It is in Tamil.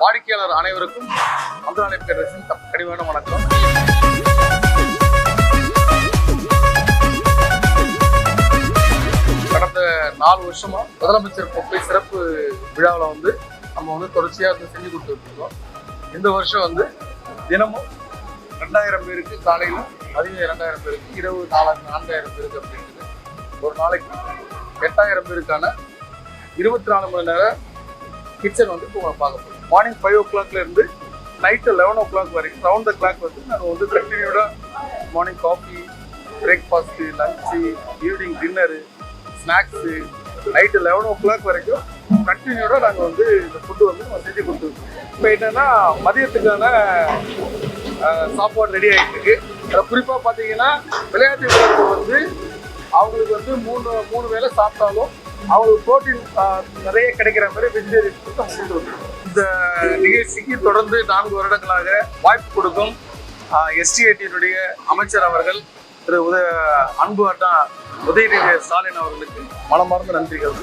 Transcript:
வாடிக்கையாளர் அனைவருக்கும் மதுராலை பேரரசின் கனிவான வணக்கம். கடந்த 4 வருஷமா முதலமைச்சர் கோப்பை சிறப்பு விழாவில் நம்ம தொடர்ச்சியாக செஞ்சு கொடுத்துட்டு இருக்கோம். இந்த வருஷம் தினமும் 2000 பேருக்கு காலையில், அதிகம் 2000 பேருக்கு, இரவு 4000 பேருக்கு அப்படின்ட்டு ஒரு நாளைக்கு 8000 பேருக்கான 24 மணி நேர கிச்சன் இப்போ பார்க்க போகிறோம். மார்னிங் 5 o'clock இருந்து நைட்டு 11 o'clock வரைக்கும் ரவுண்ட் த கிளாக் நாங்கள் கண்டினியூடாக morning coffee, breakfast, lunch, evening dinner, snacks, night 11 o'clock வரைக்கும் கண்டினியூடாக நாங்கள் இந்த ஃபுட்டு நம்ம செஞ்சு கொடுத்துருக்கோம். இப்போ என்னென்னா மதியத்துக்கான சாப்பாடு ரெடி ஆகிட்டு இருக்கு. அதில் குறிப்பாக பார்த்தீங்கன்னா விளையாட்டு வீரர்கள் அவங்களுக்கு மூணு வேளை சாப்பிட்டாலும் அவங்களுக்கு ப்ரோட்டீன் நிறைய கிடைக்கிற மாதிரி வெஜிடேரியன் நம்ம செஞ்சு கொடுத்துருக்கோம். இந்த நிகழ்ச்சிக்கு தொடர்ந்து 4 வருடங்களாக வாய்ப்பு கொடுக்கும் எஸ்டிஐடியினுடைய அமைச்சர் அவர்கள் திரு அன்பு அண்ணா உதயநிதி ஸ்டாலின் அவர்களுக்கு மனமார்ந்த நன்றிகள்.